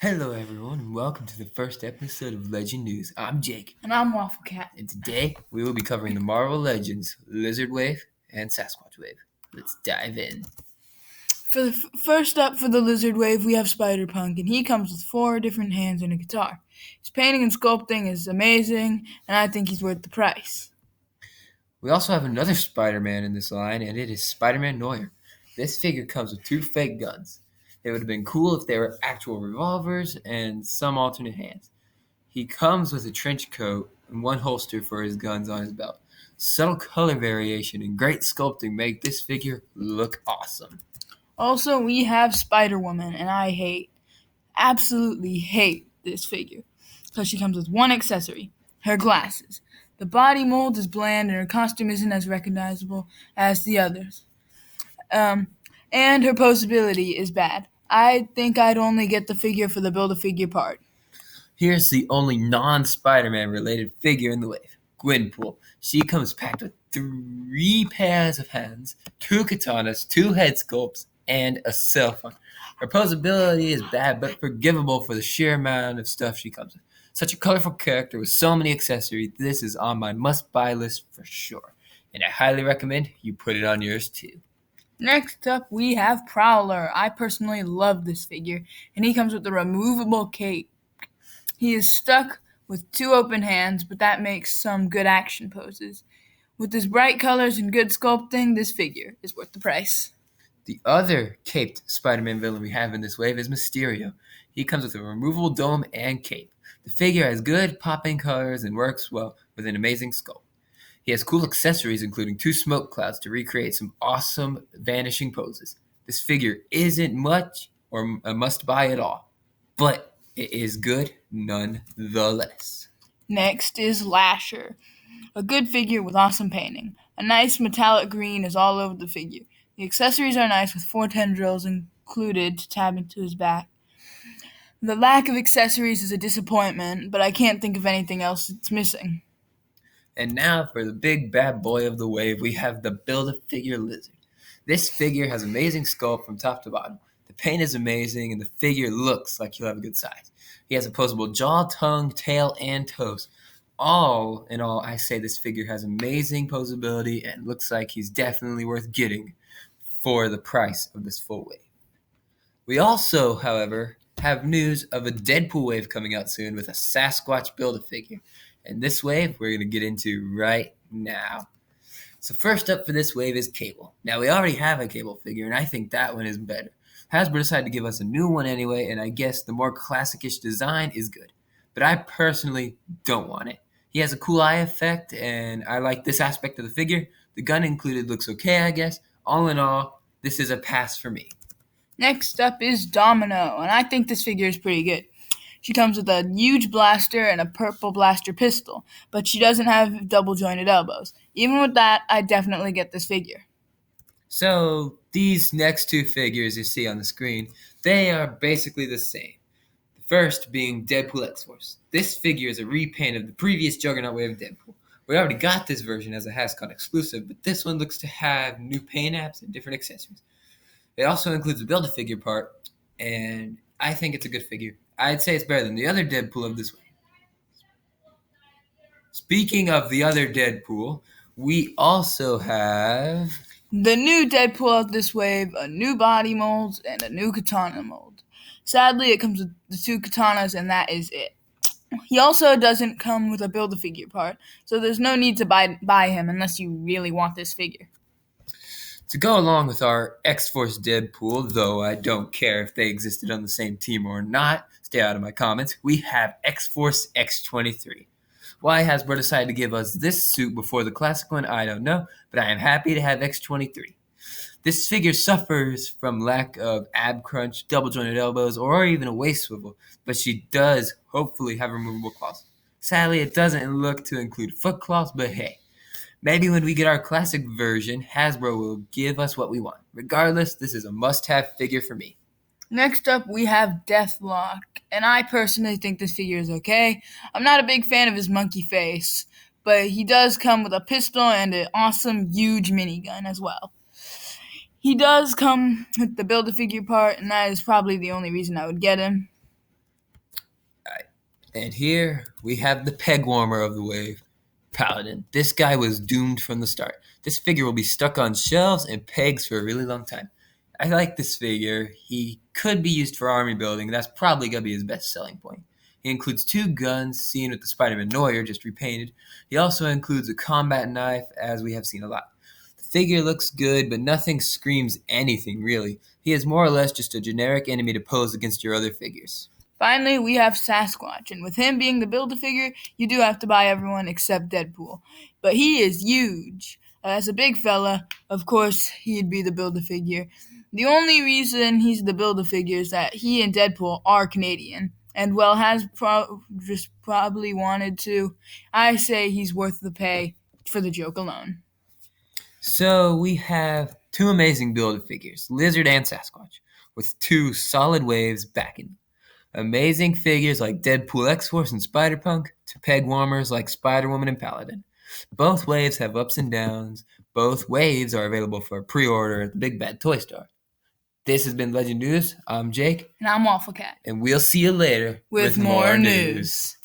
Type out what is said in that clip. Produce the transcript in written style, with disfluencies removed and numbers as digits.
Hello, everyone, and welcome to the first episode of Legend News. I'm Jake, And I'm Waffle Cat. and today we will be covering the Marvel Legends Lizard Wave and Sasquatch Wave. Let's dive in. For the first up for the Lizard Wave, we have Spider-Punk, and he comes with 4 different hands and a guitar. His painting and sculpting is amazing, and I think he's worth the price. We also have another Spider-Man in this line, and it is Spider-Man Neuer. This figure comes with 2 fake guns. It would have been cool if they were actual revolvers and some alternate hands. He comes with a trench coat and 1 holster for his guns on his belt. Subtle color variation and great sculpting make this figure look awesome. Also, we have Spider-Woman, and I absolutely hate this figure, because she comes with 1 accessory, her glasses. The body mold is bland, and her costume isn't as recognizable as the others. And her posability is bad. I think I'd only get the figure for the Build-A-Figure part. Here's the only non-Spider-Man related figure in the wave, Gwenpool. She comes packed with 3 pairs of hands, 2 katanas, 2 head sculpts, and a cell phone. Her posability is bad but forgivable for the sheer amount of stuff she comes with. Such a colorful character with so many accessories, this is on my must-buy list for sure. And I highly recommend you put it on yours too. Next up, we have Prowler. I personally love this figure, and he comes with a removable cape. He is stuck with 2 open hands, but that makes some good action poses. With his bright colors and good sculpting, this figure is worth the price. The other caped Spider-Man villain we have in this wave is Mysterio. He comes with a removable dome and cape. The figure has good popping colors and works well with an amazing sculpt. He has cool accessories including 2 smoke clouds to recreate some awesome vanishing poses. This figure isn't much or a must-buy at all, but it is good nonetheless. Next is Lasher, a good figure with awesome painting. A nice metallic green is all over the figure. The accessories are nice with 4 tendrils included to tab into his back. The lack of accessories is a disappointment, but I can't think of anything else that's missing. And now for the big bad boy of the wave, we have the Build-A-Figure Lizard. This figure has amazing sculpt from top to bottom. The paint is amazing, and the figure looks like he'll have a good size. He has opposable jaw, tongue, tail, and toes. All in all, I say this figure has amazing posability and looks like he's definitely worth getting for the price of this full wave. We also, however, have news of a Deadpool wave coming out soon with a Sasquatch Build-A-Figure. And this wave we're going to get into right now. So first up for this wave is Cable. Now we already have a Cable figure, and I think that one is better. Hasbro decided to give us a new one anyway, and I guess the more classic-ish design is good. But I personally don't want it. He has a cool eye effect, and I like this aspect of the figure. The gun included looks okay, I guess. All in all, this is a pass for me. Next up is Domino, and I think this figure is pretty good. She comes with a huge blaster and a purple blaster pistol, but she doesn't have double-jointed elbows. Even with that, I definitely get this figure. So these next 2 figures you see on the screen, they are basically the same. The first being Deadpool XForce. This figure is a repaint of the previous Juggernaut wave of Deadpool. We already got this version as a Hascon exclusive, but this one looks to have new paint apps and different accessories. It also includes a Build-A-Figure part, and I think it's a good figure. I'd say it's better than the other Deadpool of this wave. Speaking of the other Deadpool, we also have The new Deadpool of this wave, a new body mold, and a new katana mold. Sadly, it comes with the 2 katanas, and that is it. He also doesn't come with a Build-A-Figure part, so there's no need to buy him unless you really want this figure. To go along with our X-Force Deadpool, though I don't care if they existed on the same team or not, stay out of my comments, we have X-Force X-23. Why Hasbro decided to give us this suit before the classic one, I don't know, but I am happy to have X-23. This figure suffers from lack of ab crunch, double jointed elbows, or even a waist swivel, but she does hopefully have removable claws. Sadly, it doesn't look to include foot claws, but hey. Maybe when we get our classic version, Hasbro will give us what we want. Regardless, this is a must-have figure for me. Next up, we have Deathlock, and I personally think this figure is okay. I'm not a big fan of his monkey face, but he does come with a pistol and an awesome, huge minigun as well. He does come with the Build-A-Figure part, and that is probably the only reason I would get him. And here we have the peg warmer of the wave, Paladin. This guy was doomed from the start. This figure will be stuck on shelves and pegs for a really long time. I like this figure. He could be used for army building. That's probably going to be his best selling point. He includes 2 guns, seen with the Spider-Man Noir, just repainted. He also includes a combat knife, as we have seen a lot. The figure looks good, but nothing screams anything, really. He is more or less just a generic enemy to pose against your other figures. Finally, we have Sasquatch, and with him being the Build-A-Figure, you do have to buy everyone except Deadpool. But he is huge. As a big fella, of course, he'd be the Build-A-Figure. The only reason he's the Build-A-Figure is that he and Deadpool are Canadian, and well, has just probably wanted to. I say he's worth the pay for the joke alone. So we have 2 amazing Build-A-Figures, Lizard and Sasquatch, with 2 solid waves backing them. Amazing figures like Deadpool, XForce, and Spider-Punk to peg warmers like Spider-Woman and Paladin. Both waves have ups and downs. Both waves are available for pre-order at the Big Bad Toy Store. This has been Legend News. I'm Jake. And I'm Waffle Cat. And we'll see you later with more news.